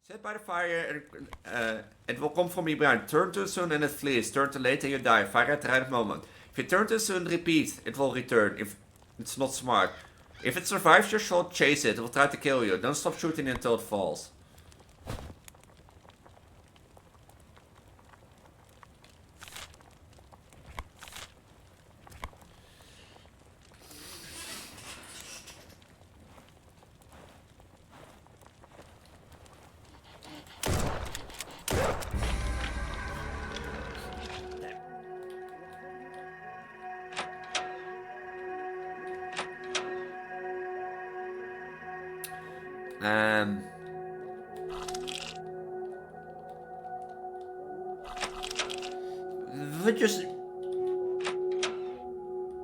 Sit by the fire, it will come from behind. Turn too soon and it flees. Turn too late and you die. Fire at the right moment. If you turn too soon, repeat. It will return. If it's not smart. If it survives your shot, chase it. It will try to kill you. Don't stop shooting until it falls.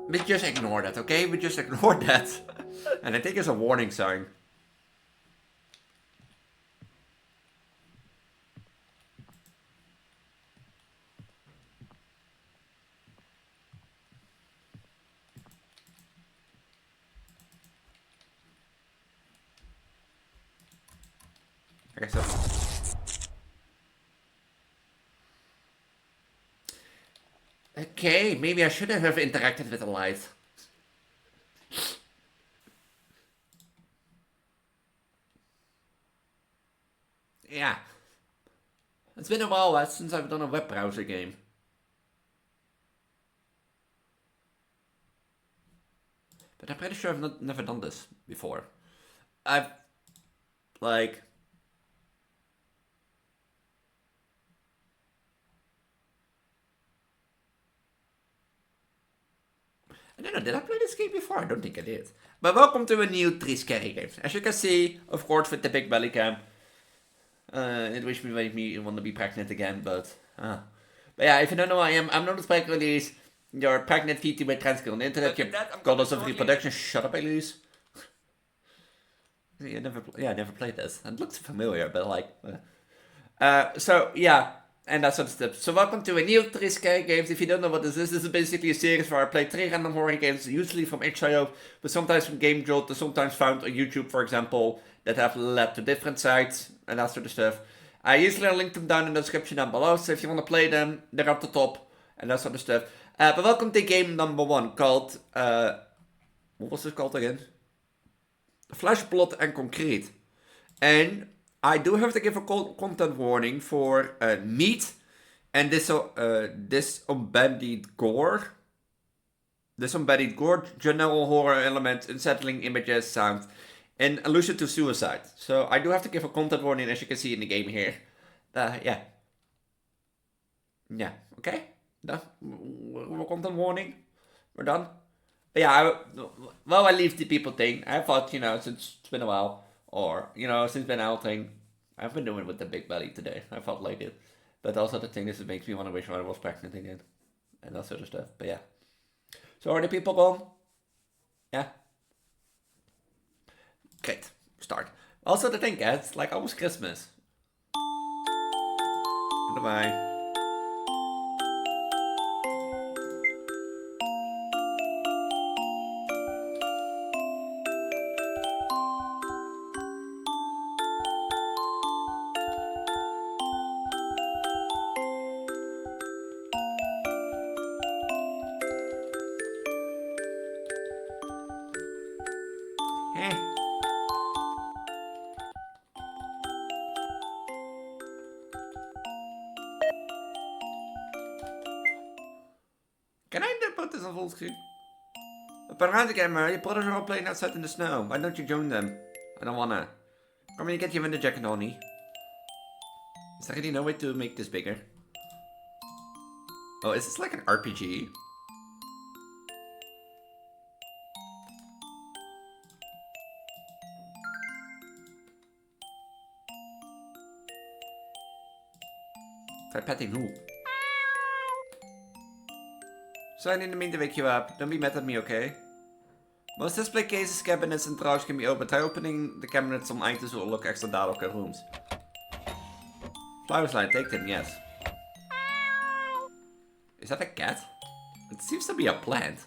We just ignore that, okay? We just ignore that. And I think it's a warning sign. I guess so. Okay, maybe I shouldn't have interacted with the light. Yeah. It's been a while since I've done a web browser game. But I'm pretty sure I've never done this before. I've, like... I don't know, did I play this game before? I don't think I did. But welcome to a new 3 Scary Games. As you can see, of course, with the big belly cam. It wish me made me want to be pregnant again, but yeah, if you don't know who I am, I'm known as Preggo, Elise. You're pregnant Vtuber Transgender on the internet. You're goddess of reproduction. Shut up, Elise. I never played this. It looks familiar, but like... so, yeah. And that sort of stuff. So welcome to a new 3 Scary Games. If you don't know what this is basically a series where I play 3 random horror games, usually from itch.io, but sometimes from Game Jolt, or sometimes found on YouTube, for example, that have led to different sites, and that sort of stuff. I usually link them down in the description down below, so if you want to play them, they're up the top, and that sort of stuff. But welcome to game number 1, called, what was it called again? Flesh, Blood and Concrete. And I do have to give a content warning for meat and disembodied gore. Disembodied gore, general horror elements, unsettling images, sounds, and allusion to suicide. So I do have to give a content warning, as you can see in the game here. Yeah. Yeah, okay? Done? Content warning? We're done? But yeah, I leave the people thing. I thought, since it's been a while, or, since been out thing, I've been doing with the big belly today. I felt like it. But also the thing is, it makes me want to wish I was pregnant again. And that sort of stuff. But yeah. So are the people gone? Yeah. Great. Start. Also the thing, it's like almost Christmas. Goodbye. Can I put this on full screen? Apparently, Gamer, your brothers are all playing outside in the snow. Why don't you join them? I don't wanna. Come and get you in the jacket, Honey. Is there really no way to make this bigger? Oh, is this like an RPG? Try petting who? So I didn't mean to wake you up. Don't be mad at me, okay? Most display cases, cabinets and drawers can be opened. Try opening the cabinets. Some items will look extra dark in rooms. Flower slide, take them, yes. Is that a cat? It seems to be a plant.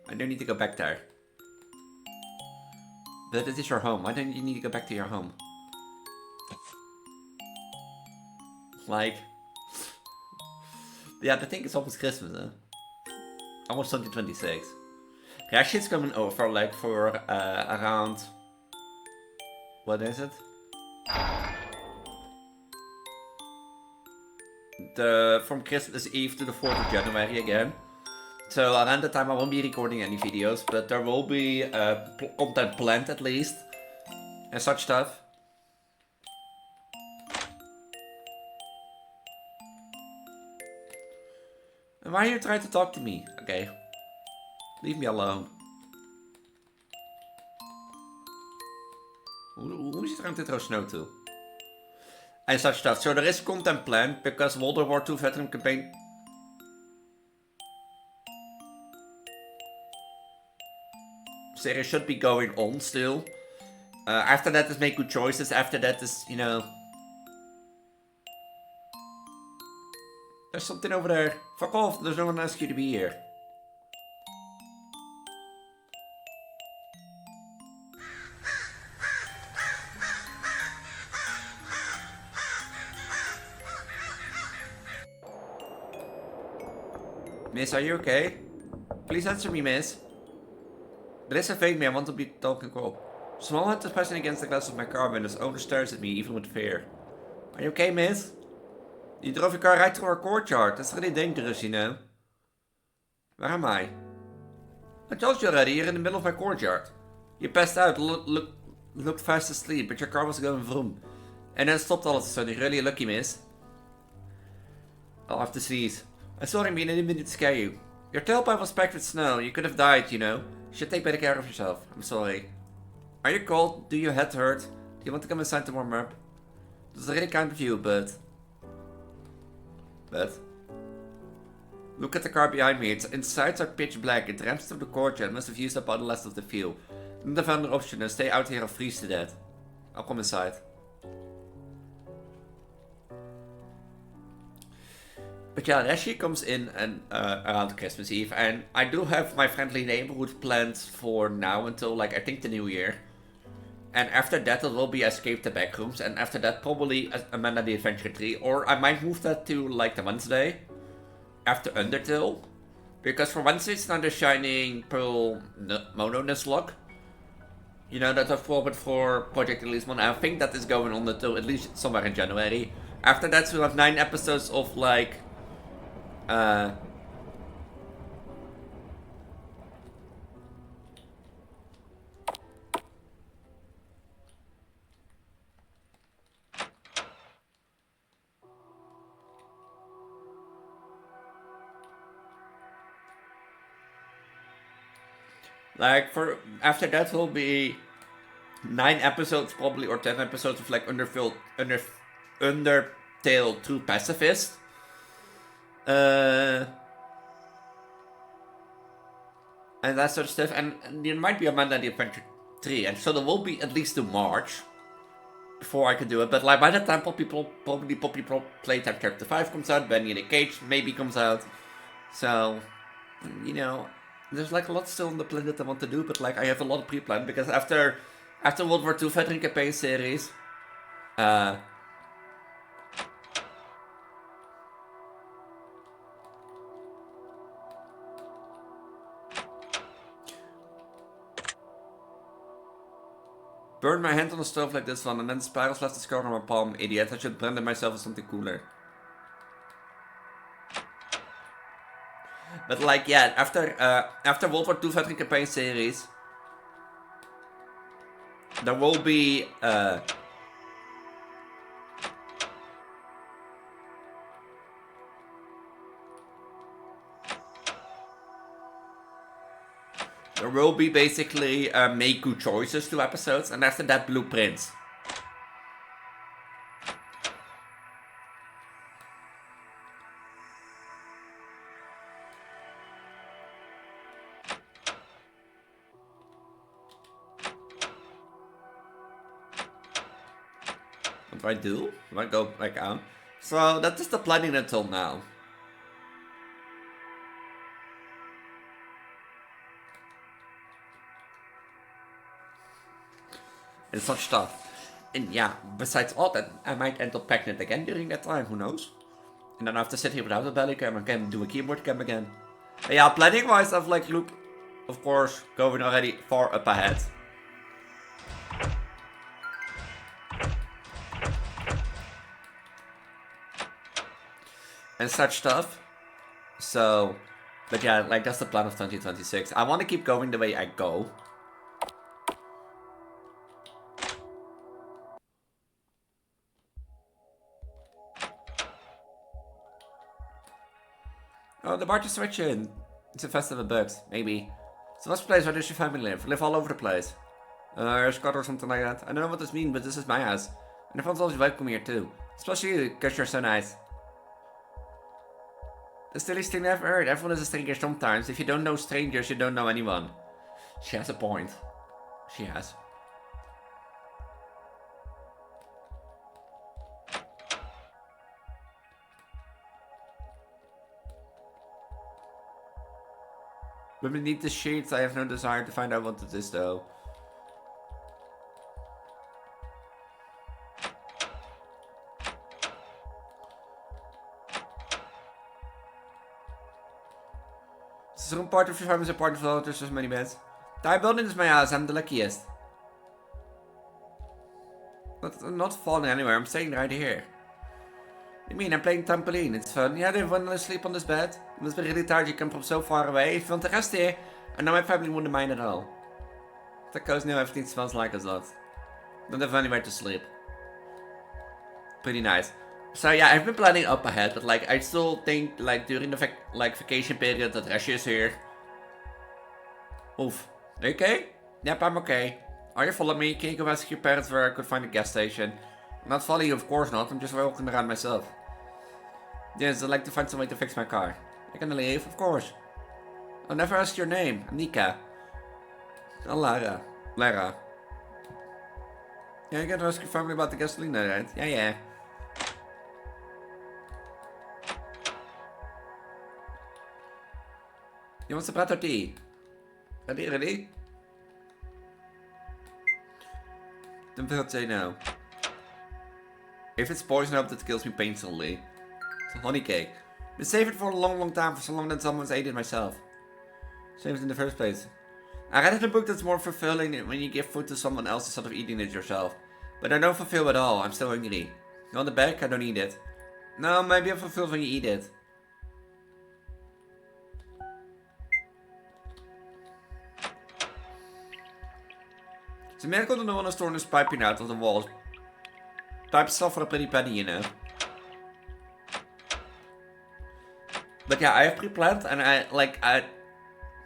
I don't need to go back there. But it is your home. Why don't you need to go back to your home? Like... Yeah, I think it's almost Christmas, huh? Almost 2026. Rashid's coming over, like, for around... What is it? From Christmas Eve to the 4th of January again. So around the time I won't be recording any videos, but there will be content planned at least. And such stuff. And why are you trying to talk to me? Okay. Leave me alone. Who is he trying to throw snow to? And such stuff. So there is content planned because World War II veteran campaign... series should be going on still. After that is make good choices. After that is, you know... There's something over there. Fuck off, there's no one asked you to be here. Miss, are you okay? Please answer me, miss. There is a fake me, I want to be talking cool. Small hand is pressing against the glass of my car when his owner stares at me, even with fear. Are you okay, miss? You drove your car right through our courtyard. That's really dangerous, you know. Where am I? I told you already, you're in the middle of my courtyard. You passed out, looked fast asleep, but your car was going vroom. And then stopped all of a sudden. You're really lucky, miss. I'll have to sneeze. I'm sorry, I didn't mean to scare you. Your tailpipe was packed with snow. You could have died, you know. You should take better care of yourself. I'm sorry. Are you cold? Do your head hurt? Do you want to come inside to warm up? This is really kind of you, but... Look at the car behind me. Its insides are pitch black. It ramps through the courtyard. Must have used up all the last of the fuel. Don't have another option and stay out here or freeze to death. I'll come inside. But yeah, Rashi comes in and around Christmas Eve, and I do have my friendly neighborhood planned for now until, like, I think the new year. And after that it will be Escape the Backrooms, and after that probably Amanda the Adventure 3, or I might move that to, like, the Wednesday after Undertale. Because for Wednesday it's not the Shining Pearl Mono Nuzlocke. You know, that I forward for Project Elise 1. I think that is going on until at least somewhere in January. After that we'll have 9 episodes of, like... Like, for after that will be 9 episodes probably, or 10 episodes of, like, Undertale 2 Pacifist. And that sort of stuff, and there might be Amanda the Adventure 3, and so there will be at least to March before I can do it, but, like, by that time probably Playtime Chapter 5 comes out, Benny in the Cage maybe comes out, so, you know, there's, like, a lot still on the plan that I want to do, but, like, I have a lot of pre-planned, because after World War II Veteran Campaign series, burn my hand on the stove like this one, and then spirals left the scar on my palm. Idiot, I should blend myself with something cooler. But, like, yeah, after World War II Veteran Campaign series, there will be basically make good choices 2 episodes, and after that blueprints. What do I do? Do I go back out? So that is the planning until now. and such stuff. And yeah, besides all that, I might end up pregnant again during that time, who knows? And then I have to sit here without a belly cam and can do a keyboard cam again. But yeah, planning wise, I've like look, of course, going already far up ahead. And such stuff. So, but yeah, like that's the plan of 2026. I want to keep going the way I go. Oh, the bar to switch in. It's a festival of books, maybe. So what's the place where does your family live? We live all over the place. Scott or something like that. I don't know what this means, but this is my house. And everyone's always welcome here too. Especially you, because you're so nice. The silliest thing I've heard. Everyone is a stranger sometimes. If you don't know strangers, you don't know anyone. She has a point. She has. When we need the sheets, I have no desire to find out what it is though. This is one part of your family is a part of the there's so many beds. The high building is my house, I'm the luckiest. But I'm not falling anywhere, I'm staying right here. You mean I'm playing trampoline? It's fun. Yeah, they want to sleep on this bed. It must be really tired, you come from so far away. If you want to rest here, I know my family wouldn't mind at all. That goes now, everything smells like us lot. Don't have anywhere to sleep. Pretty nice. So yeah, I've been planning up ahead, but like I still think like during the vacation period that Resje is here. Oof. Are you okay? Yep, I'm okay. Are you following me? Can you go ask your parents where I could find a gas station? I'm not following you, of course not. I'm just walking around myself. Yes, I'd like to find some way to fix my car. You're gonna leave? Of course. I'll never ask your name. I'm Nika. Oh, Lara. Lara. Yeah, you gotta ask your family about the gasoline, right? Yeah, yeah. You want some bread or tea? Ready? Then we'll say no. If it's poison, I hope that kills me painfully. It's a honey cake. Been saving it for a long time, for so long that someone's ate it myself. Same as in the first place. I read in a book that's more fulfilling when you give food to someone else instead of eating it yourself. But I don't fulfill at all, I'm still hungry. You want the bag? I don't eat it. No, maybe I'm fulfilled when you eat it. It's a miracle that no one has torn his piping out of the walls. Pipes sell for a pretty penny, you know. But yeah, I have pre-planned and I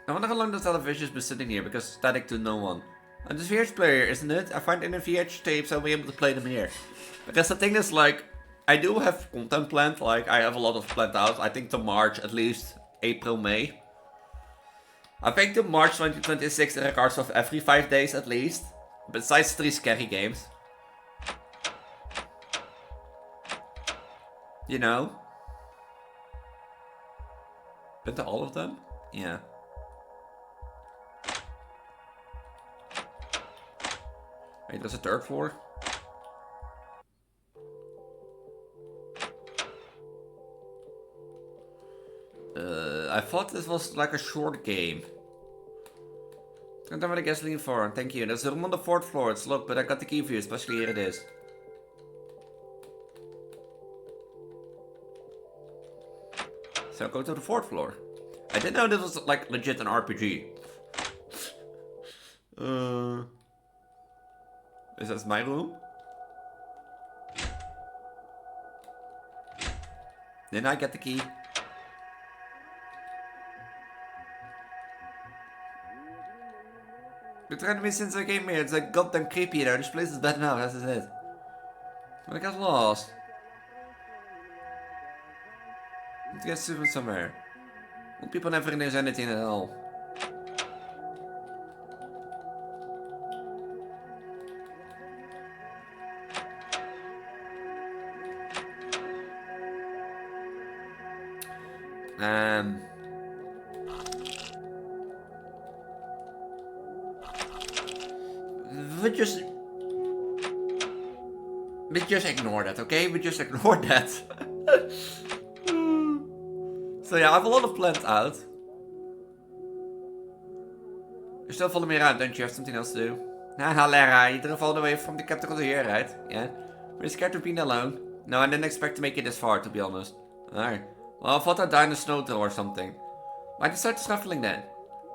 wonder how long the television's been sitting here because it's static to no one. And this VH player, isn't it? I find in the VH tapes I'll be able to play them here. Because the thing is like, I do have content planned, like I have a lot of planned out. I think to March, at least April, May. I think to March 2026 in regards of every 5 days at least. Besides 3 scary games. You know? Been to all of them? Yeah. Wait, there's a 3rd floor? I thought this was like a short game. Can't have the gasoline for, thank you. There's a room on the 4th floor, it's locked, but I got the key for you, especially here it is. So go to the 4th floor. I didn't know this was like legit an RPG. Is this my room? Then I get the key. Been trying to me since I came here. It's like goddamn creepy there. This place is bad enough, as it is. But I got lost. Let's get stupid somewhere. Well, people never knows anything at all. We just We just ignore that, okay? We just ignore that. So yeah, I have a lot of plans out. You still follow me around, don't you? Have something else to do? Haha, Lara, you drove all the way from the capital to here, right? Yeah. Were you scared of being alone? No, I didn't expect to make it this far, to be honest. Alright. Well, I thought I'd die in a snow tunnel or something. Why'd you start traveling then?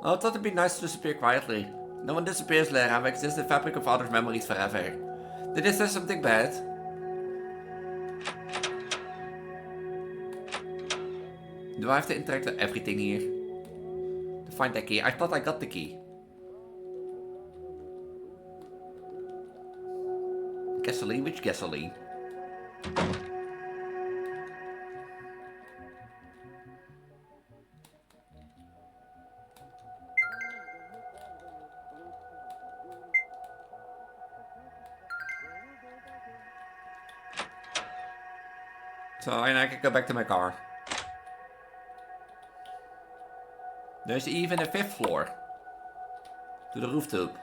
Well, I thought it'd be nice to disappear quietly. No one disappears, Lara. We exist in the fabric of others' memories forever. Did this say something bad? Do I have to interact with everything here? To find that key? I thought I got the key. Gasoline? Which gasoline? So, and I can go back to my car. There's even a 5th floor. To the rooftop.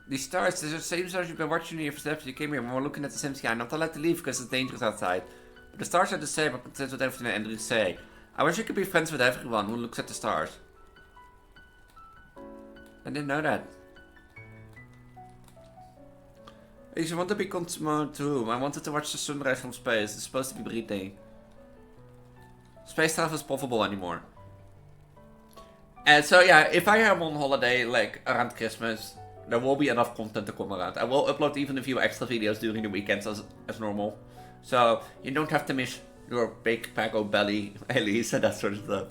These stars, they're the same stars you've been watching in your steps. You came here when we're looking at the same sky. I'm not allowed to leave because it's dangerous outside. But the stars are the same. I'm content with everything Andrews say. I wish I could be friends with everyone who looks at the stars. I didn't know that. Elise, I want to be Cosmo too. I wanted to watch the sunrise from space. It's supposed to be breathing. Space travel is possible anymore. And so yeah, if I am on holiday like around Christmas, there will be enough content to come around. I will upload even a few extra videos during the weekends as normal. So you don't have to miss your big Preggo belly, Elise, and that sort of stuff.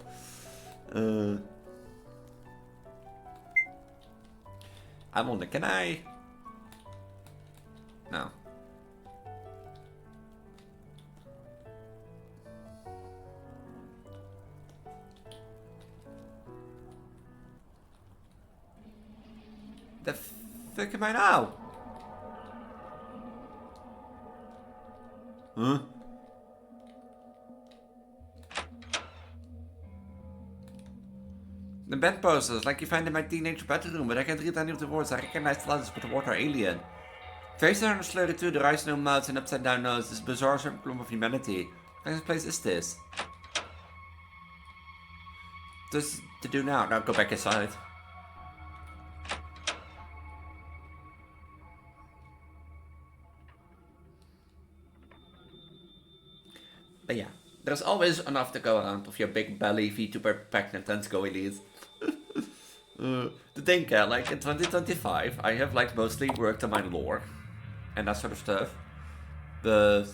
I'm on the, can I? No. The fuck am I now? Huh? The bed posters, like you find in my teenage bedroom, but I can't read any of the words. I recognize the letters, but the words are alien. Faces are slurred too, the eyes no mouths and upside down nose. This bizarre symptom of humanity. What kind of place is this? What's to do now? Now go back inside. But yeah, there's always enough to go around with your big belly, Vtuber pregnant and go Elise. To think, like in 2025, I have like mostly worked on my lore and that sort of stuff, but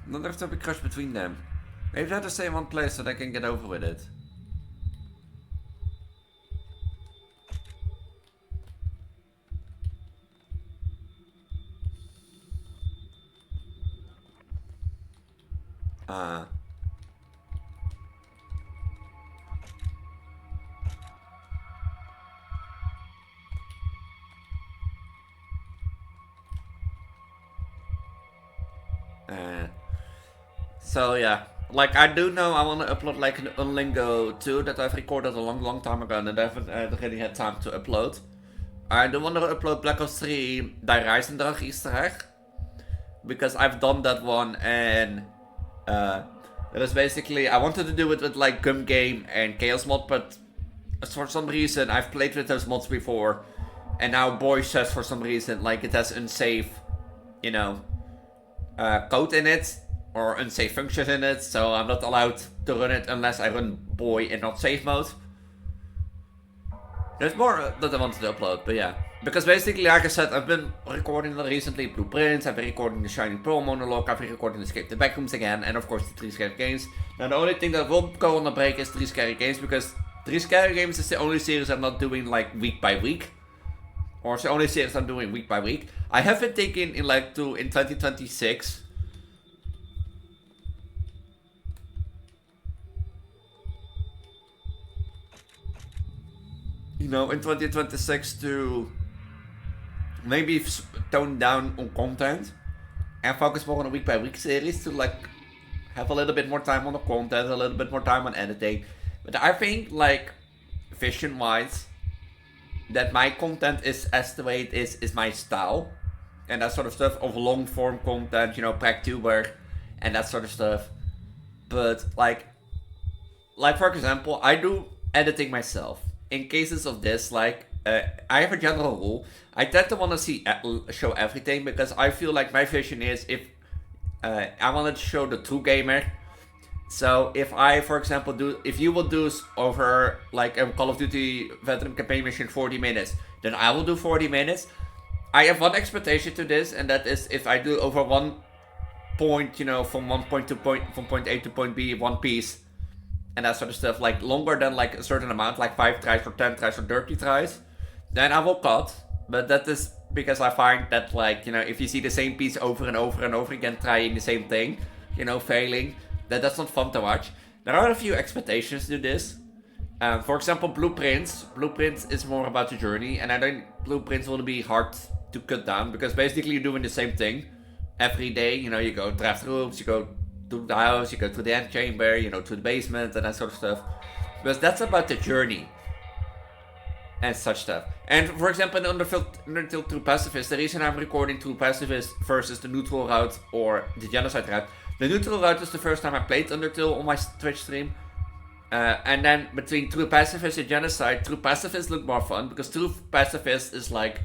then there's no big crush between them. Maybe they're the same one place so they can get over with it. So yeah, like I do know I want to upload like an Unlingo 2 that I've recorded a long time ago and I haven't really had time to upload. I do want to upload Black Ops 3 Die Reisendag Easter egg. Because I've done that one and it was basically, I wanted to do it with like Gum Game and Chaos Mod, but for some reason I've played with those mods before and now Boy says for some reason like it has unsafe, you know, code in it or unsafe functions in it, so I'm not allowed to run it unless I run Boy in not safe mode. There's more that I wanted to upload, but yeah. Because basically, like I said, I've been recording recently Blueprints, I've been recording the Shining Pearl monologue, I've been recording Escape the Backrooms again, and of course the 3 Scary Games. Now the only thing that will go on the break is 3 Scary Games, because 3 Scary Games is the only series I'm not doing like week by week. Or it's the only series I'm doing week by week. I have been taking in like in 2026. in 2026 to maybe tone down on content and focus more on a week by week series to like have a little bit more time on the content, a little bit more time on editing. But I think like vision wise, that my content is as the way it is my style. And that sort of stuff of long form content, Preggo and that sort of stuff. But like for example, I do editing myself. In cases of this, like I have a general rule. I tend to want to show everything because I feel like my vision is if I wanted to show the true gamer. So if I, for example, if you will do over like a Call of Duty veteran campaign mission 40 minutes, then I will do 40 minutes. I have one expectation to this, and that is if I do over one point, from one point to point, from point A to point B, one piece, and that sort of stuff, like longer than like a certain amount, like 5 tries or 10 tries or 30 tries, then I will cut. But that is because I find that like, if you see the same piece over and over and over again trying the same thing, failing, that's not fun to watch. There are a few expectations to this. For example, Blueprints. Blueprints is more about the journey, and I think Blueprints will be hard to cut down because basically you're doing the same thing every day. You go draft rooms, you go to the house, you go to the end chamber, to the basement and that sort of stuff. Because that's about the journey and such stuff. And for example, in Undertale True Pacifist, the reason I'm recording True Pacifist versus the neutral route or the genocide route. The neutral route is the first time I played Undertale on my Twitch stream. And then between True Pacifist and Genocide, True Pacifist looked more fun because True Pacifist is like,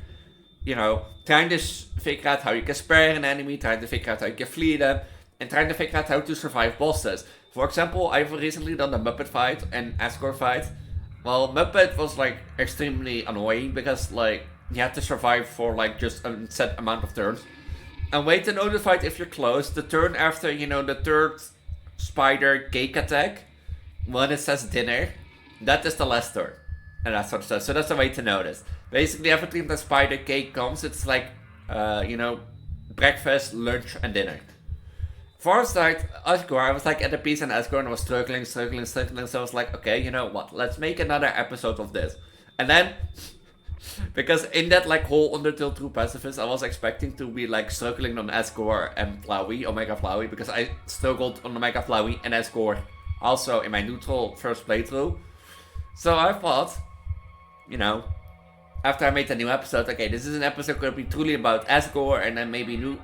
trying to figure out how you can spare an enemy, trying to figure out how you can flee them, and trying to figure out how to survive bosses. For example, I've recently done the Muppet fight and escort fight. Well, Muppet was like extremely annoying because like you had to survive for like just a set amount of turns. And wait to notify if you're close. The turn after, the third spider cake attack, when it says dinner, that is the last turn. And that sort of stuff. So that's a way to notice. Basically, every time the spider cake comes, it's like, breakfast, lunch, and dinner. Foresight, Asgore, I was like at a piece in Asgore and I was struggling. So I was like, okay, you know what? Let's make another episode of this. And then, because in that like whole Undertale True Pacifist, I was expecting to be like struggling on Asgore and Flowey, Omega Flowey, because I struggled on Omega Flowey and Asgore also in my neutral first playthrough. So I thought, after I made a new episode, okay, this is an episode going to be truly about Asgore and then maybe new,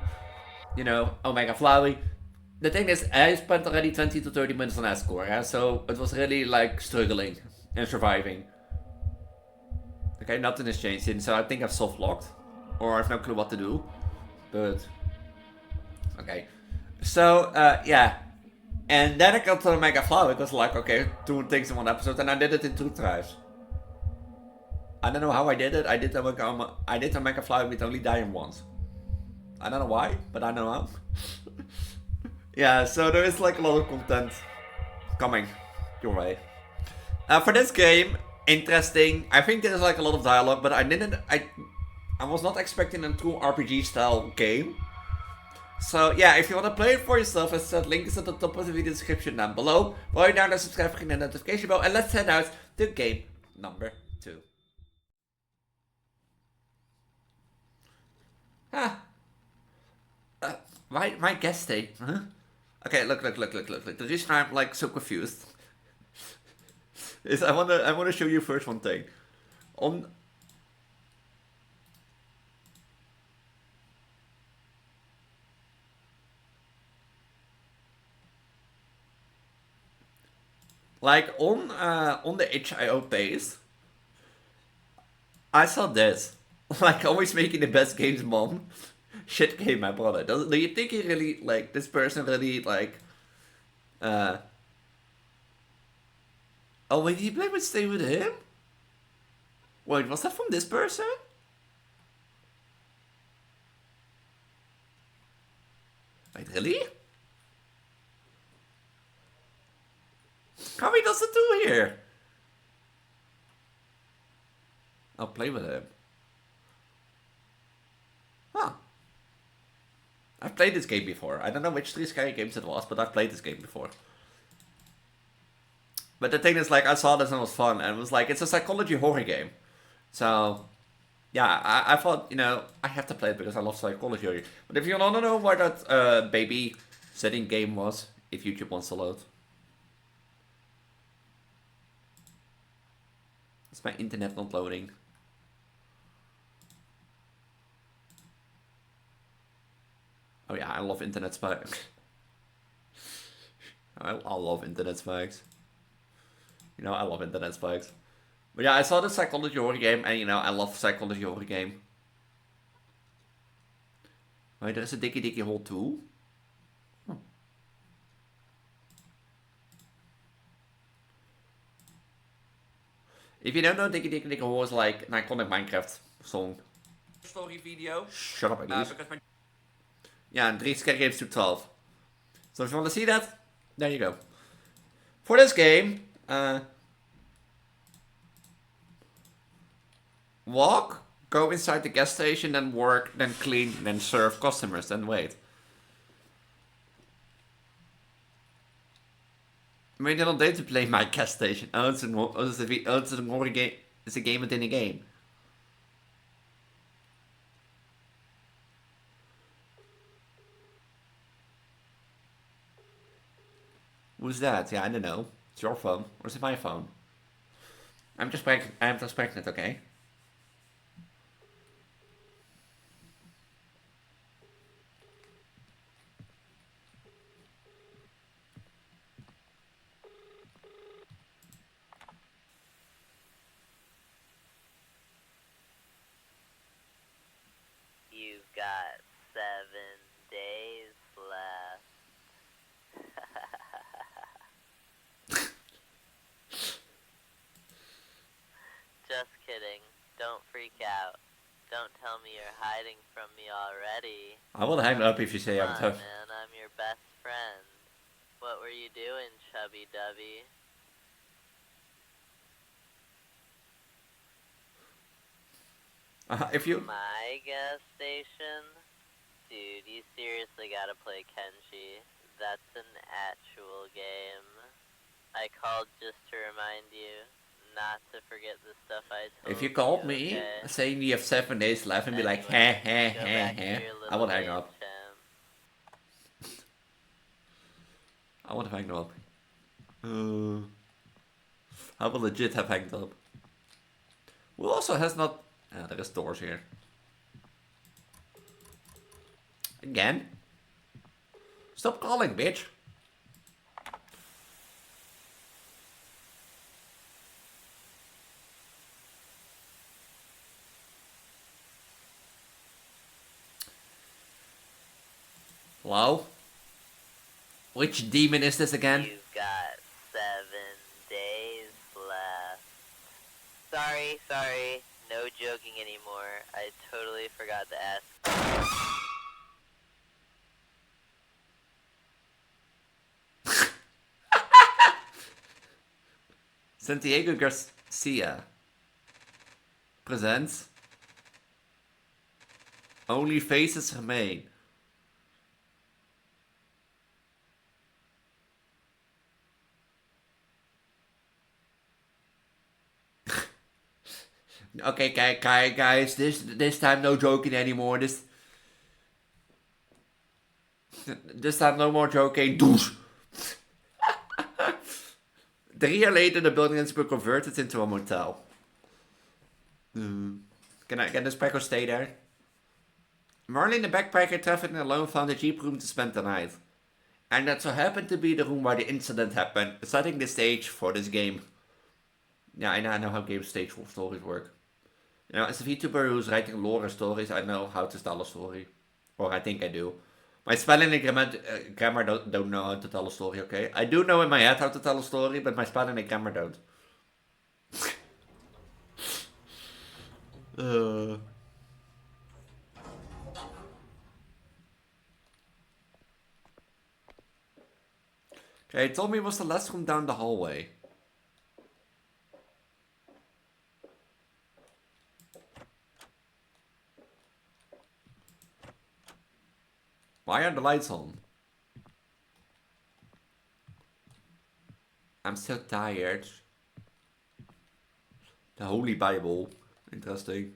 Omega Flowey. The thing is, I spent already 20 to 30 minutes on Asgore, so it was really like struggling and surviving. Okay, nothing has changed, so I think I've soft locked, or I have no clue what to do, but okay. So, yeah. And then I got to Omega Flowey, it was like, okay, 2 things in one episode, and I did it in 2 tries. I don't know how I did it. I did Omega Flowey with only dying once. I don't know why, but I know how. Yeah, so there is like a lot of content coming your way. For this game, interesting. I think there's like a lot of dialogue, but I was not expecting a true RPG style game. So yeah, if you want to play it for yourself, as I said, link is at the top of the video description down below. Right now, subscribe, click the notification bell, and let's head out to game number 2. My guest stay, huh? Okay, look. The reason I'm like so confused is I wanna show you first one thing. On the itch.io page, I saw this. Like, always making the best games, mom. Shit game, my brother. Do you think he really, like, this person really, like, oh, wait, did he play with Stay With Him? Wait, was that from this person? Wait, really? How many does it do here? I'll play with him. Huh. I've played this game before. I don't know which 3 Scary games it was, but I've played this game before. But the thing is, like, I saw this and it was fun, and it was like, it's a psychology horror game. So, yeah, I thought, I have to play it because I love psychology. But if you want to know where that baby setting game was, if YouTube wants to load. Is my internet not loading? Oh yeah, I love internet spikes. I love internet spikes. I love internet spikes. But yeah, I saw the psychology horror game, and I love psychology horror game. Wait, there's a Dicky Dicky Hole too? Huh. If you don't know, Dicky Dicky Dicky Hole is like an iconic Minecraft song. Story video. Shut up, Elise. Yeah, and 3 scare games to 12. So if you want to see that, there you go. For this game, walk, go inside the gas station, then work, then clean, then serve customers, then wait. I mean, don't date to play my gas station. It's a horror game. It's a game within a game. Who's that? Yeah, I don't know. It's your phone, or is it my phone? I'm just pregnant, okay? You've got 7 days left. Just kidding. Don't freak out. Don't tell me you're hiding from me already. I will hang up if you say I'm tough. Man, I'm your best friend. What were you doing, chubby dubby? If you... My gas station? Dude, you seriously gotta play Kenshi. That's an actual game. I called just to remind you not to forget the stuff I told you. If you called me saying you have 7 days left and be like, heh, heh, heh, heh, I would hang up. I would have hanged up. I would legit have hanged up. Who also has not... Ah, there is doors here. Again? Stop calling, bitch. Hello? Which demon is this again? You've got 7 days left. Sorry. No joking anymore. I totally forgot to ask. Santiago Garcia presents Only Faces Remain. Okay, guys, this time no joking anymore. This time no more joking. Douche. 3 years later, the building has been converted into a motel. Can this Preggo stay there? Marlene the backpacker trafficking alone found a jeep room to spend the night. And that so happened to be the room where the incident happened, setting the stage for this game. Yeah, I know how game stage stories work. As a Vtuber who's writing lore stories, I know how to tell a story. Or I think I do. My spelling and grammar don't know how to tell a story, okay? I do know in my head how to tell a story, but my spelling and grammar don't. Okay, told me it was the last room down the hallway. Why are the lights on? I'm so tired. The Holy Bible. Interesting.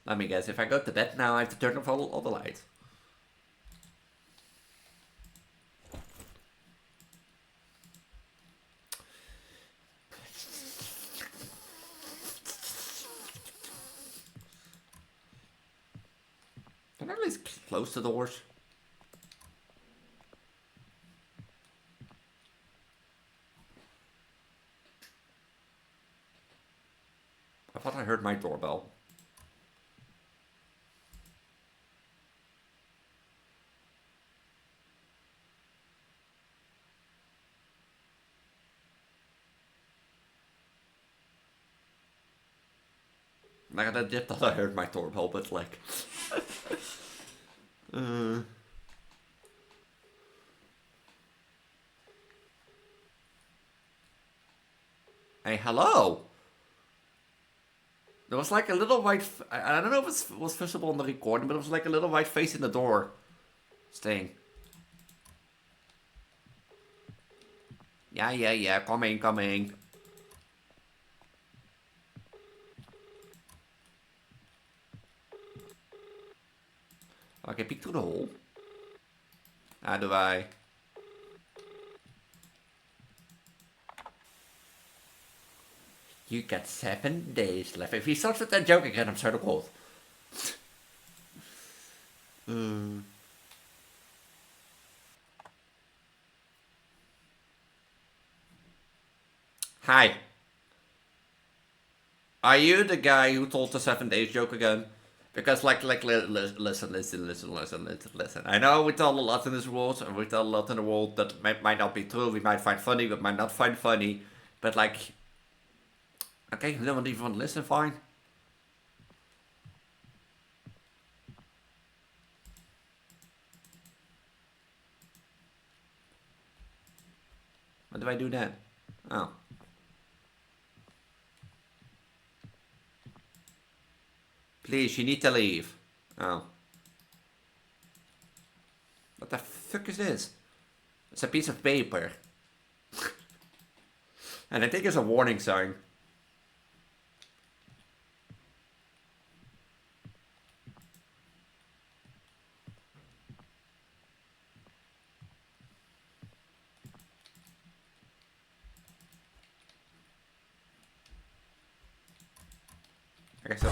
Let me guess, if I go to bed now, I have to turn off all the lights. Can I at least close the doors? I thought I heard my doorbell. Like, I did thought I heard my doorbell, but like... Hey, hello! There was like a little white... I don't know if it was visible on the recording, but it was like a little white face in the door. Staying. Yeah, coming. Okay, peek through the hole. How do I? You got 7 days left. If he starts with that joke again, I'm sorry to quote. Hi. Are you the guy who told the 7 days joke again? Because listen. I know we tell a lot in this world, and we tell a lot in the world that might not be true. We might find funny, but might not find funny. But like, okay, you don't even want to listen, fine. What do I do then? Oh. Please, you need to leave. Oh. What the fuck is this? It's a piece of paper. And I think it's a warning sign. I guess so.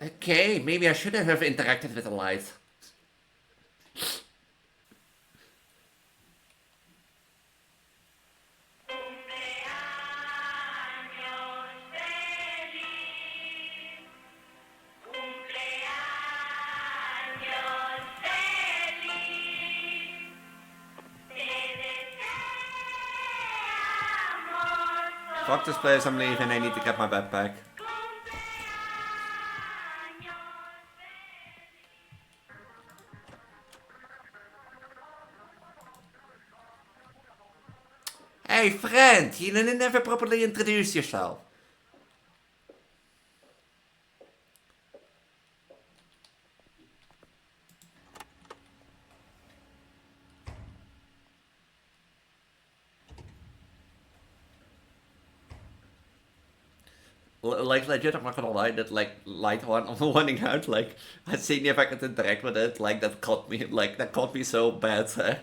Okay, maybe I shouldn't have interacted with the light. Fuck this place, I'm leaving, I need to get my backpack. Hey friend, you didn't never properly introduce yourself. Like legit, I'm not gonna lie, that like light one on the running out, like I seen if I could interact with it, like that caught me so bad.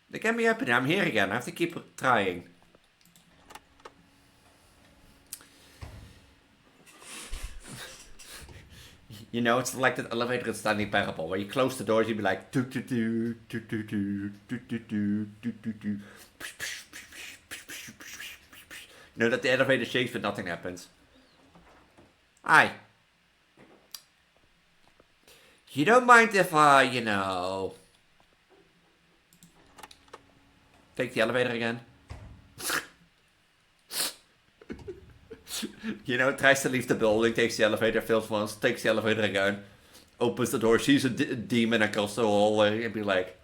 They get me up and I'm here again, I have to keep trying. You know, it's like that elevator in Stanley Parable, where you close the doors, you'd be like, do do do do do do do do do do do do. You know that the elevator shakes but nothing happens. Hi. You don't mind if I, you know... take the elevator again? You know, tries to leave the building, takes the elevator, fails once, takes the elevator again, opens the door, sees a demon across the hallway, and be like,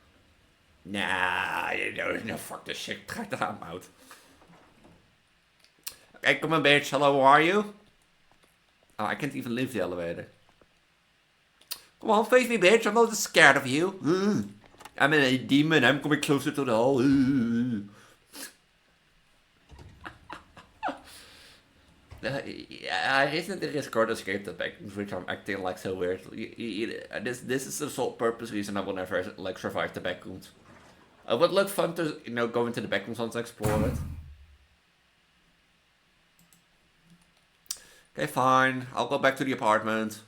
nah, you know, no, fuck this shit, try the arm out. Okay, come on, bitch, hello, how are you? Oh, I can't even leave the elevator. Come on, face me, bitch. I'm not scared of you. I'm a demon. I'm coming closer to the hole. I recently discovered exculded backgrounds, which I'm acting like so weird. This is the sole purpose reason I will never like survive the backgrounds. It would look fun to go into the backgrounds once I explore it. Okay, fine. I'll go back to the apartment.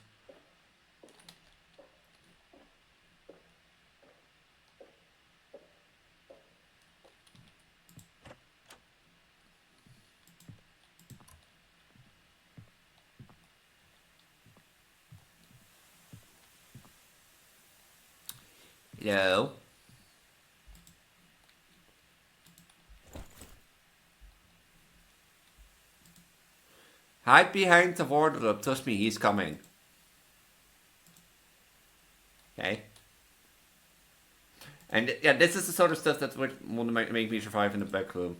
Hello. Hide behind the wardrobe. Trust me, he's coming. Okay. And yeah, this is the sort of stuff that would want to make me survive in the back room.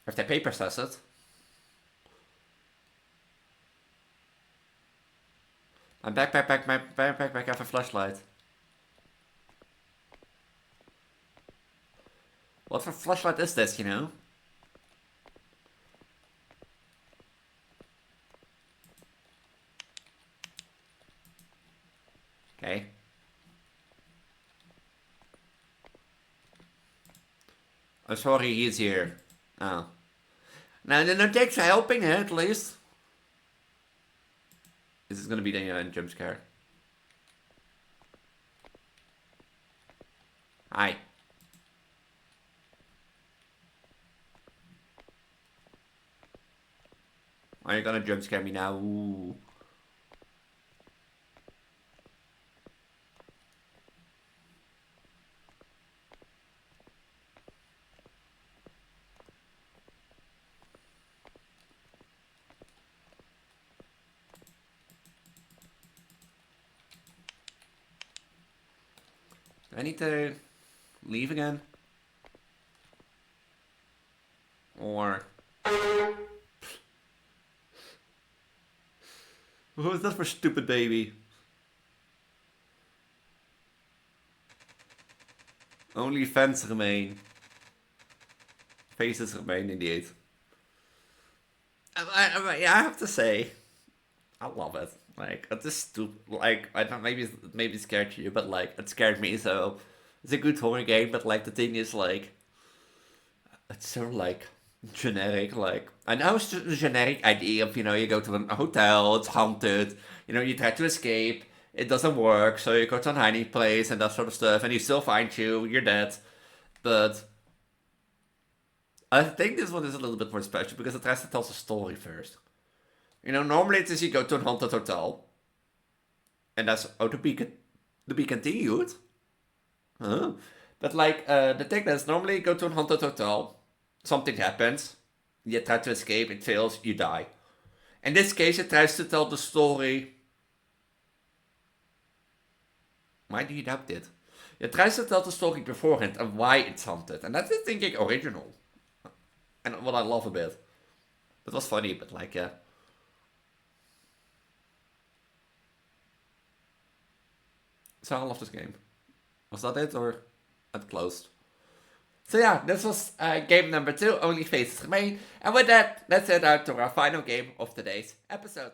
If the paper says it. My backpack, I have a flashlight. What for flashlight is this, you know? Okay. I'm sorry, he's here. Oh. Now, thanks for helping, at least. This is gonna be the jump scare. Hi. Are you gonna jump scare me now? Ooh. Do I need to leave again? Or... Who is that for stupid baby? Only fans remain. Faces remain indeed. I have to say, I love it. Like, it's just stupid. Like, I don't, maybe it scared you, but like, it scared me, so it's a good horror game, but like, the thing is, like, it's so like generic. Like, I know it's just a generic idea of, you go to a hotel, it's haunted, you try to escape, it doesn't work, so you go to a hiding place and that sort of stuff, and he still finds you, you're dead. But I think this one is a little bit more special because it tries to tell us a story first. Normally it is you go to a haunted hotel, and that's to be continued. Huh? But like the thing is, normally you go to a haunted hotel, something happens, you try to escape, it fails, you die. In this case, it tries to tell the story. Why do you doubt it? It tries to tell the story beforehand and why it's haunted, and that's the thinking original. And what I love a bit. It was funny, but like, yeah. So I love this game. Was that it, or it closed? So yeah, this was game number 2, Only Faces Remain. And with that, let's head out to our final game of today's episode.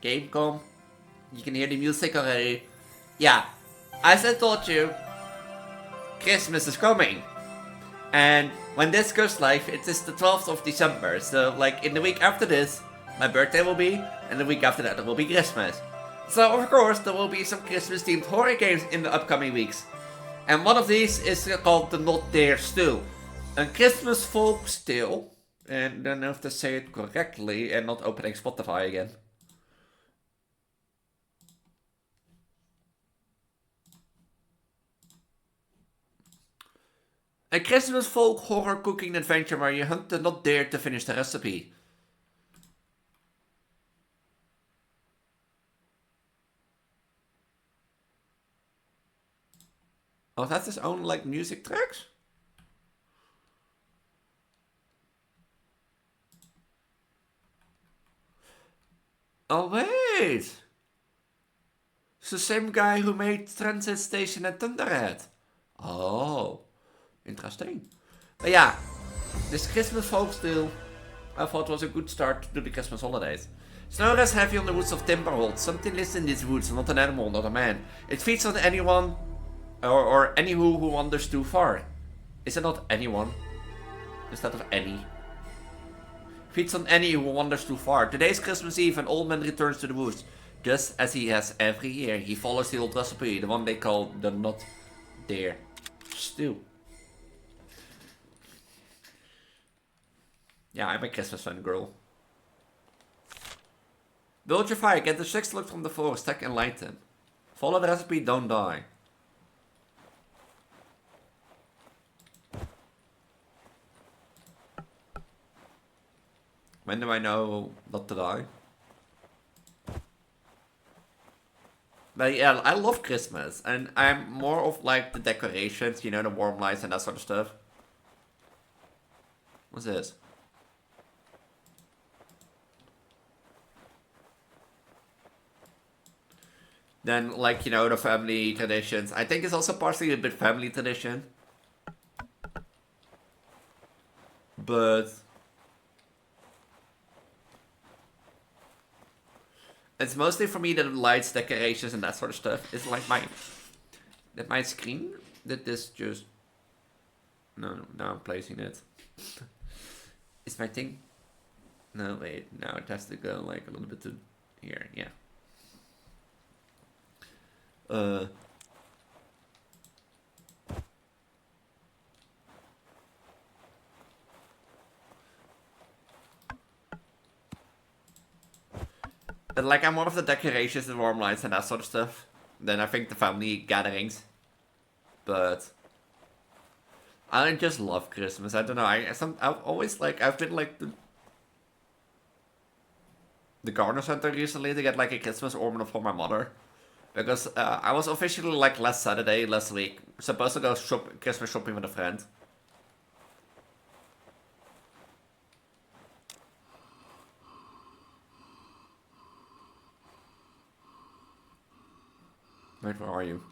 Gamecom. You can hear the music already. Yeah, as I told you, Christmas is coming. And when this goes live, it is the 12th of December. So like in the week after this, my birthday will be, and the week after that, it will be Christmas. So of course, there will be some Christmas themed horror games in the upcoming weeks. And one of these is called the Not There Still. A Christmas folk tale. And I don't know if to say it correctly and not opening Spotify again. A Christmas folk horror cooking adventure where you hunt the not dare to finish the recipe. Oh, that's his own, like, music tracks? Oh, wait! It's the same guy who made Transit Station and Thunderhead. Oh, interesting. But yeah, this Christmas folk still, I thought was a good start to the Christmas holidays. Snow rests heavy on the woods of Timberhold. Something lives in these woods, not an animal, not a man. It feeds on anyone or any who wanders too far. Is it not anyone? Instead of any. Feeds on any who wanders too far. Today's Christmas Eve and old man returns to the woods. Just as he has every year. He follows the old recipe, the one they call the not dare stew. Yeah, I'm a Christmas fan, girl. Build your fire, get the 6 look from the forest, stack and light them. Follow the recipe, don't die. When do I know not to die? But yeah, I love Christmas, and I'm more of like the decorations, you know, the warm lights and that sort of stuff. What's this? Then, like, you know, the family traditions. I think it's also partially a bit family tradition. But it's mostly for me the lights, decorations, and that sort of stuff. It's like my screen. Did this just? No, now I'm placing it. Is my thing? No, wait. Now it has to go like a little bit to here. Yeah. But like I'm more of the decorations and warm lights and that sort of stuff than I think the family gatherings. But I just love Christmas. I don't know. I've always like I've been like the garden center recently to get like a Christmas ornament for my mother. Because I was officially like last Saturday, last week, supposed to go Christmas shopping with a friend. Wait, where are you?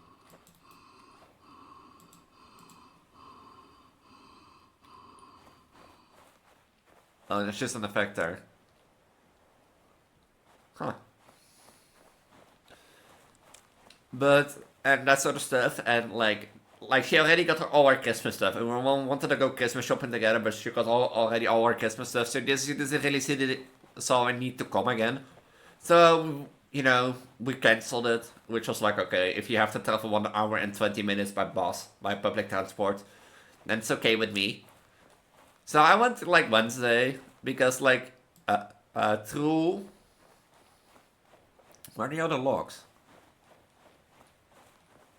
Oh, there's just an effect there. Huh. But, and that sort of stuff, and like she already got all her Christmas stuff, and we wanted to go Christmas shopping together, but she got already all her Christmas stuff, so this really saw a need to come again. So, you know, we cancelled it, which was like, okay, if you have to travel 1 hour and 20 minutes by bus, by public transport, then it's okay with me. So I went like Wednesday, because like, through... Where are the other logs?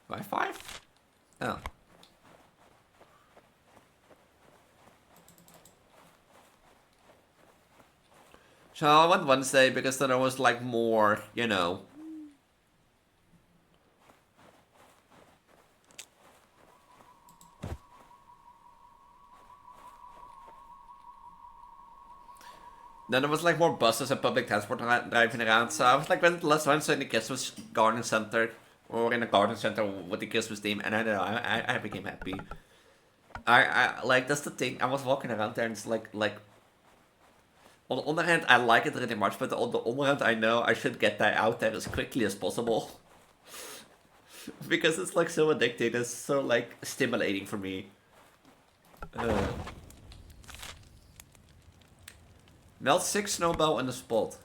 Wi-Fi? Oh. So I went Wednesday because then I was like more, you know. Then there was like more buses and public transport driving around. So I was like, went last Wednesday in the Christmas garden center. Or in a garden center with the Christmas theme. And I don't know, I became happy. I like, that's the thing. I was walking around there and it's like on the other hand, I like it really much, but on the other hand, I know I should get that out there as quickly as possible. Because it's like so addicting, it's so like stimulating for me. Melt 6 snowball in the spot.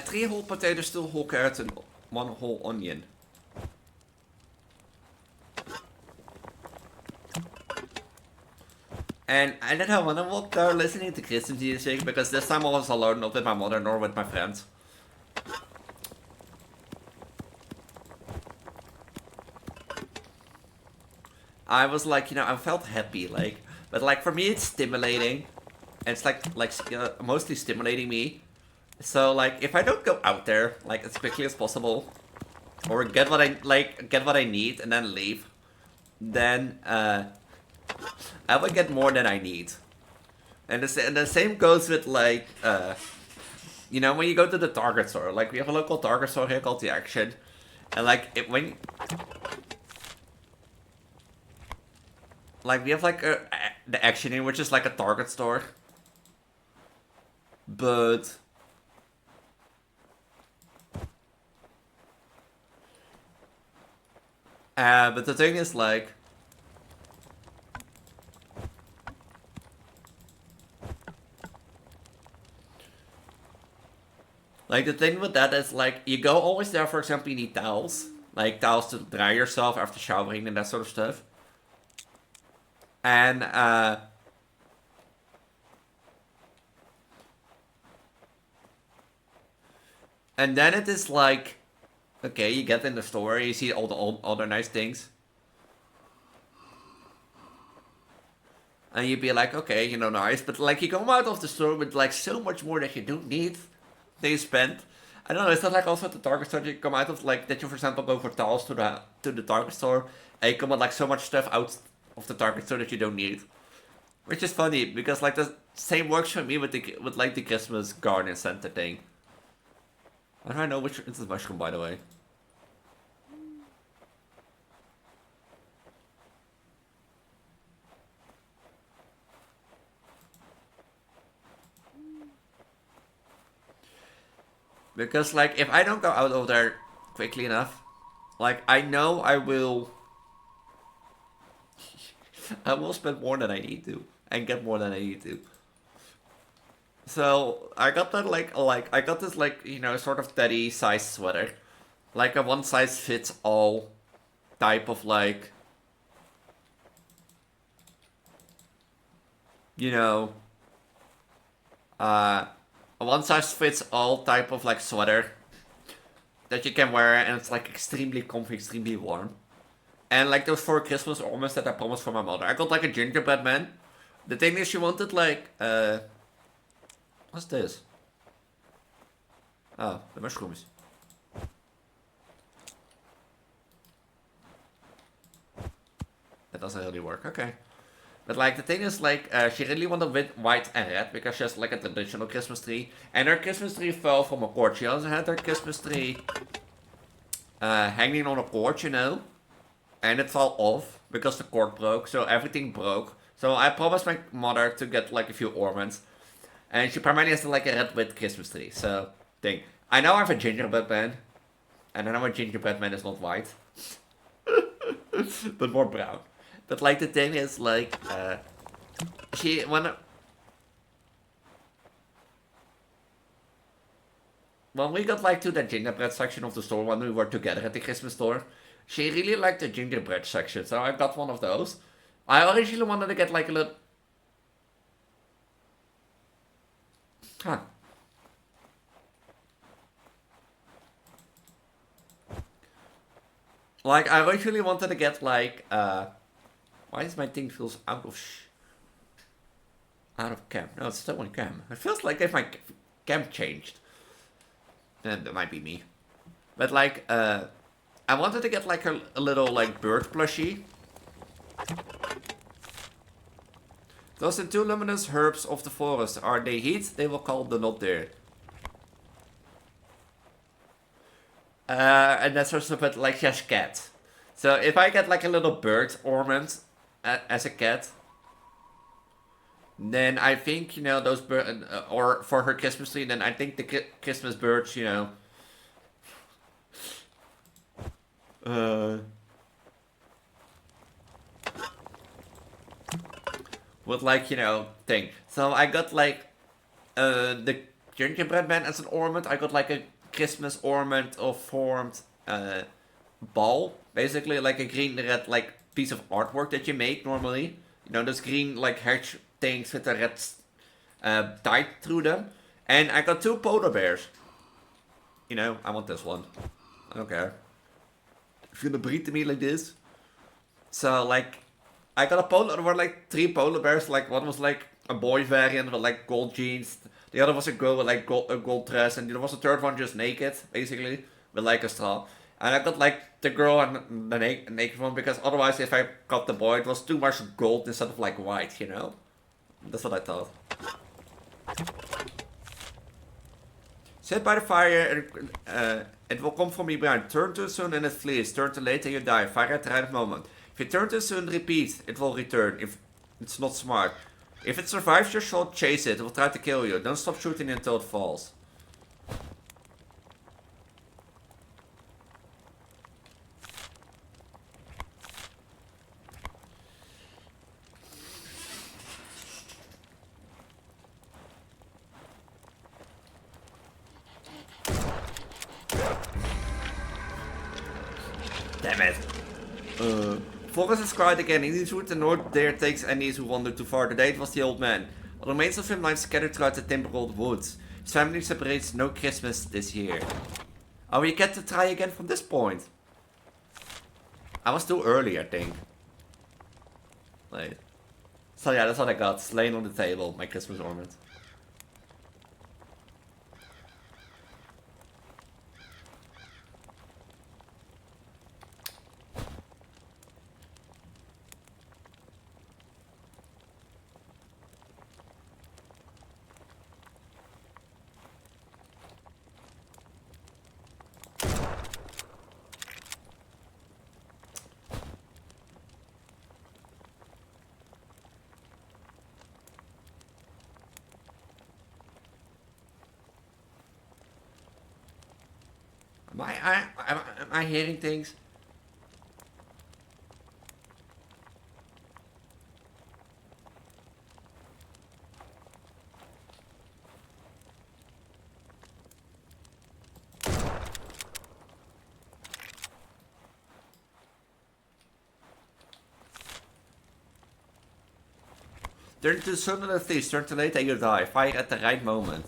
3 whole potatoes, 2 whole carrots, and 1 whole onion. And I don't know, when I walked there listening to Christmas music, because this time I was alone, not with my mother nor with my friends. I was like, you know, I felt happy, like, but like for me it's stimulating. And it's like mostly stimulating me. So like if I don't go out there like as quickly as possible, or get what I need and then leave, then I will get more than I need. And the same goes with like you know, when you go to the Target store, like we have a local Target store here called The Action, and like when like we have like the Action in, which is like a Target store, but but the thing is like the thing with that is like you go always there. For example, you need towels, like towels to dry yourself after showering and that sort of stuff. And then it is like, okay, you get in the store, you see all the other nice things, and you'd be like, okay, you know, nice, but like you come out of the store with like so much more that you don't need. That you spend. I don't know. Is that like also at the Target store? You come out of like that you, for example, go for towels to the Target store, and you come with like so much stuff out of the Target store that you don't need. Which is funny because like the same works for me with like the Christmas garden center thing. I don't know which is the mushroom, by the way. Because like if I don't go out of there quickly enough, like I know I will I will spend more than I need to and get more than I need to. So I got that like I got this like, you know, sort of teddy size sweater. Like a one size fits all type of like, you know, a one size fits all type of like sweater that you can wear, and it's like extremely comfy, extremely warm. And like those 4 Christmas ornaments that I promised for my mother. I got like a gingerbread man. The thing is she wanted like what's this? Oh, the mushrooms. That doesn't really work, okay. But like the thing is like she really wanted white and red because she has like a traditional Christmas tree. And her Christmas tree fell from a cord. She also had her Christmas tree hanging on a cord, you know. And it fell off because the cord broke, so everything broke. So I promised my mother to get like a few ornaments. And she primarily has like a red with Christmas tree, so thing. I now have a gingerbread man. And I know a gingerbread man is not white. But more brown. But like the thing is like when we got like to the gingerbread section of the store when we were together at the Christmas store, she really liked the gingerbread section, so I got one of those. I originally wanted to get like a little huh. Like I originally wanted to get like why does my thing feels out of cam? No, it's still on cam. It feels like if my cam changed. Then that might be me. But like, I wanted to get like a little like bird plushie. Those are 2 luminous herbs of the forest. Are they heat? They will call the not there. And that's also but like she has cat. So if I get like a little bird ornament as a cat, then I think, you know, those birds, or for her Christmas tree, then I think the Christmas birds, you know, would like, you know, thing. So I got like, the gingerbread man as an ornament. I got like a Christmas ornament of formed ball. Basically like a green red like piece of artwork that you make normally. You know, those green like hedge things with the red tied through them. And I got 2 polar bears. You know, I want this one. I don't care. If you're gonna breed to me like this. So like, I got there were like 3 polar bears. Like one was like a boy variant with like gold jeans. The other was a girl with like a gold dress, and there was a third one just naked, basically, with like a straw. And I got like the girl and the naked one because otherwise, if I got the boy, it was too much gold instead of like white, you know. That's what I thought. Sit by the fire, it will come from behind. Turn too soon and it flees. Turn too late and you die. Fire at the right moment. If you turn too soon, repeat. It will return. If it's not smart. If it survives your shot, chase it. It will try to kill you. Don't stop shooting until it falls. Damn it. Forrest is cried again. In his route, the North dare takes any who wandered too far. Today it was the old man. The remains of him lie scattered throughout the timber-old woods. His family separates no Christmas this year. Oh, we get to try again from this point. I was too early, I think. Wait. So yeah, that's what I got. Slain on the table, my Christmas ornament. Am I hearing things? Turn to the sun of the thief, turn too late and you die. Fire at the right moment.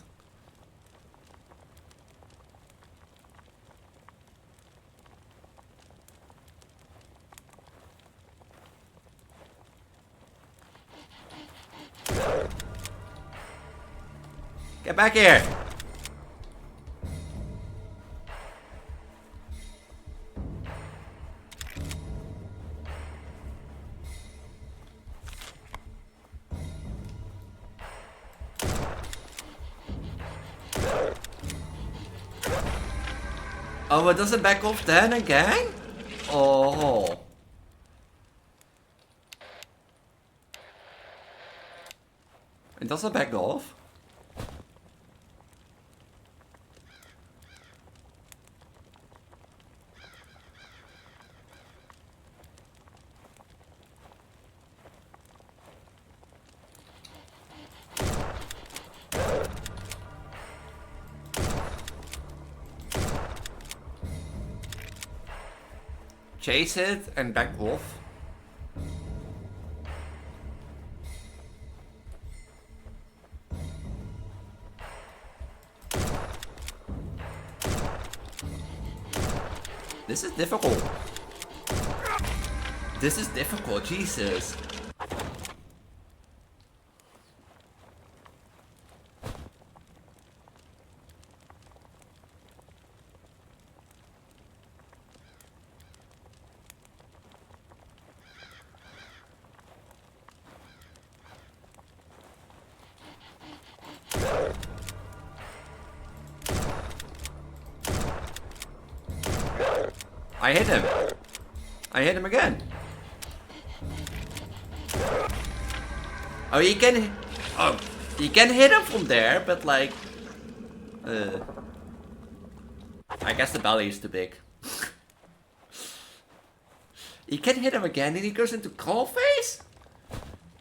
Get back here! Oh, it doesn't back off then again? Oh. It doesn't back off? Chase it and back off. This is difficult. This is difficult, Jesus. I hit him. I hit him again. Oh, you can. Oh, you can hit him from there, but like. I guess the belly is too big. You can hit him again, and he goes into crawl phase.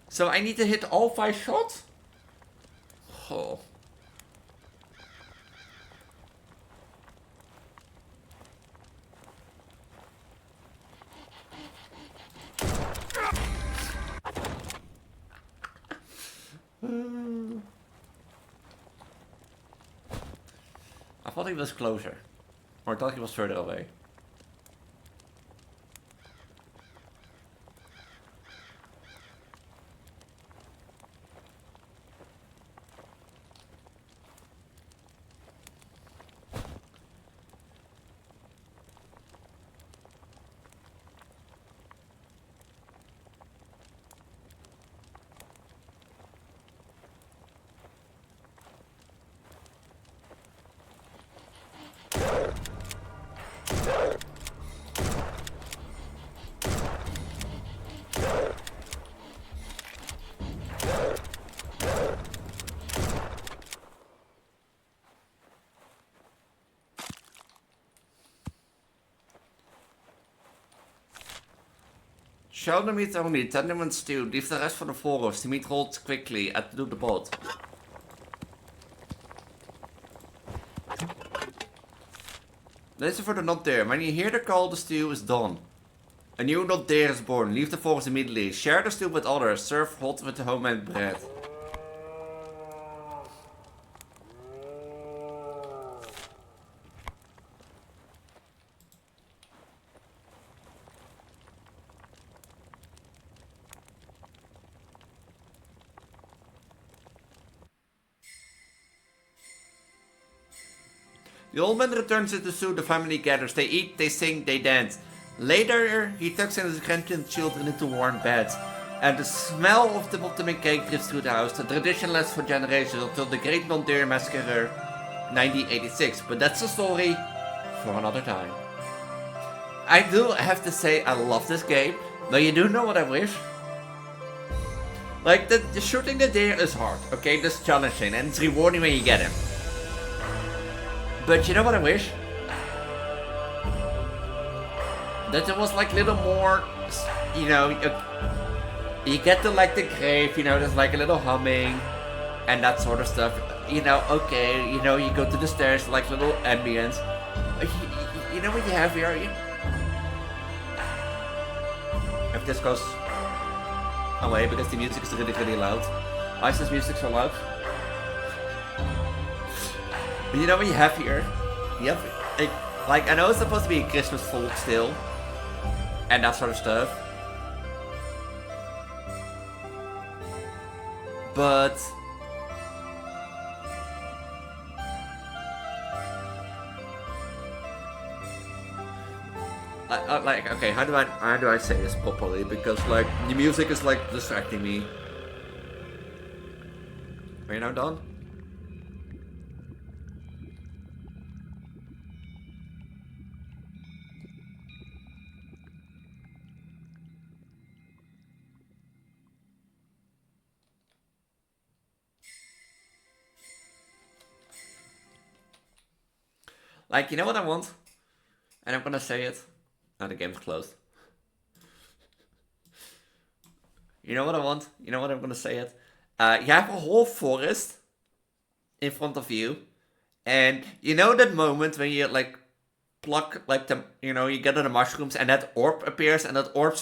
So I need to hit all 5 shots. Oh. I thought he was closer. Or I thought he was further away. Show the meat only, 10 them and stew, leave the rest for the forest. The meat rolls quickly at the boat. Listen for the not there. When you hear the call, the stew is done. A new not there is born. Leave the forest immediately. Share the stew with others. Serve hot with the homemade bread. The old man returns to the zoo, the family gathers, they eat, they sing, they dance. Later, he tucks in his grandchildren into warm beds. And the smell of the bottoming cake drifts through the house. The tradition lasts for generations until the Great Non-Dairy Massacre 1986. But that's a story for another time. I do have to say I love this game. But you do know what I wish? Like, the shooting the deer is hard, okay? That's challenging and it's rewarding when you get him. But you know what I wish? That there was like a little more, you know, you get to like the grave, you know, there's like a little humming and that sort of stuff. You know, okay, you know, you go to the stairs, like little ambience. You know what you have here? If this goes away because the music is really, really loud. Why is this music so loud? But you know what you have here? You have, like, I know it's supposed to be a Christmas folk still. And that sort of stuff. But... like, okay, how do I say this properly? Because, like, the music is, like, distracting me. Are you now done? Like, you know what I want? And I'm gonna say it. Now the game's closed. You know what I want? You know what I'm gonna say it? You have a whole forest in front of you. And you know that moment when you, like, pluck, like, the, you know, you gather the mushrooms and that orb appears and that orb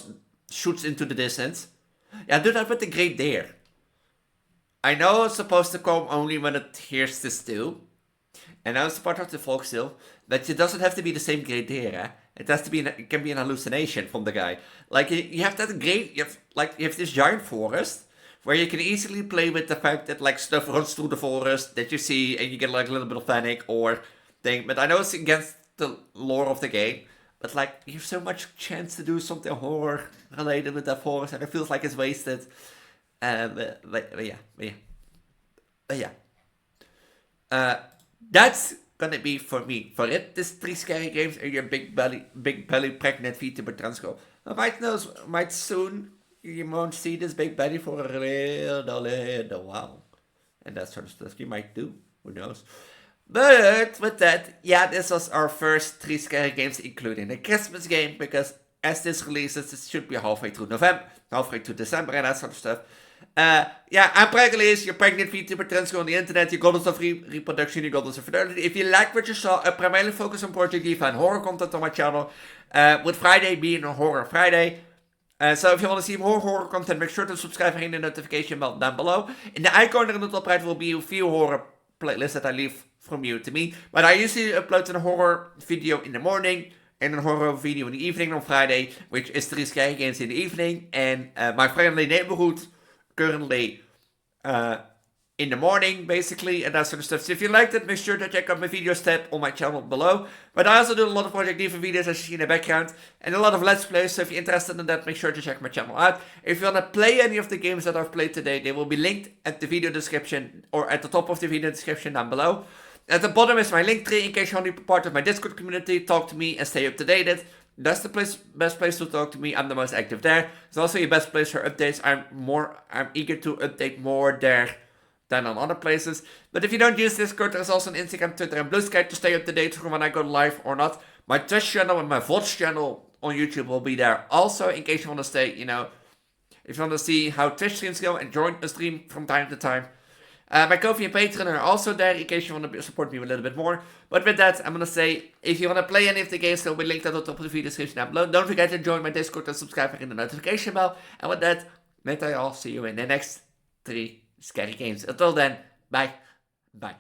shoots into the distance? Yeah, do that with the Great Deer. I know it's supposed to come only when it hears the stew. And now it's part of the folk still, but it doesn't have to be the same Great Deer, eh? It has to be, it can be an hallucination from the guy. Like, you have that great, you have this giant forest, where you can easily play with the fact that, like, stuff runs through the forest that you see, and you get, like, a little bit of panic or thing. But I know it's against the lore of the game, but, like, you have so much chance to do something horror related with that forest, and it feels like it's wasted. But yeah. That's gonna be for me. For it, this 3 scary games and your big belly pregnant Vtuber trans girl. Might soon you won't see this big belly for a little while. And that sort of stuff you might do. Who knows? But with that, yeah, this was our first 3 scary games, including the Christmas game, because as this releases, it should be halfway through November, halfway through December, and that sort of stuff. Yeah, I'm Preggo, Elise, your pregnant Vtuber trans on the internet, your goddess of reproduction, your goddess of fertility. If you like what you saw, I primarily focus on Project Diva and horror content on my channel, with Friday being a horror Friday. So if you want to see more horror content, make sure to subscribe and ring the notification bell down below. In the icon in the top right will be a few horror playlists that I leave from you to me. But I usually upload a horror video in the morning and a horror video in the evening on Friday, which is 3 scary games in the evening. And my friendly neighborhood currently in the morning, basically, and that sort of stuff. So if you liked it, make sure to check out my videos tab on my channel below. But I also do a lot of Project Diva videos, as you see in the background, and a lot of Let's Plays, so if you're interested in that, make sure to check my channel out. If you want to play any of the games that I've played today, they will be linked at the video description, or at the top of the video description down below. At the bottom is my link tree, in case you want to be part of my Discord community, talk to me and stay up to date. That's the best place to talk to me. I'm the most active there. It's also your best place for updates. I'm eager to update more there than on other places. But if you don't use Discord, there's also an Instagram, Twitter, and Blue Sky to stay up to date from when I go live or not. My Twitch channel and my VOD channel on YouTube will be there also, in case you want to stay, if you want to see how Twitch streams go and join a stream from time to time. My Ko-fi and Patreon are also there, in case you want to support me a little bit more. But with that, I'm going to say, if you want to play any of the games, they'll be linked at the top of the video description down below. Don't forget to join my Discord and subscribe and ring the notification bell. And with that, may I all see you in the next 3 scary games. Until then, bye. Bye.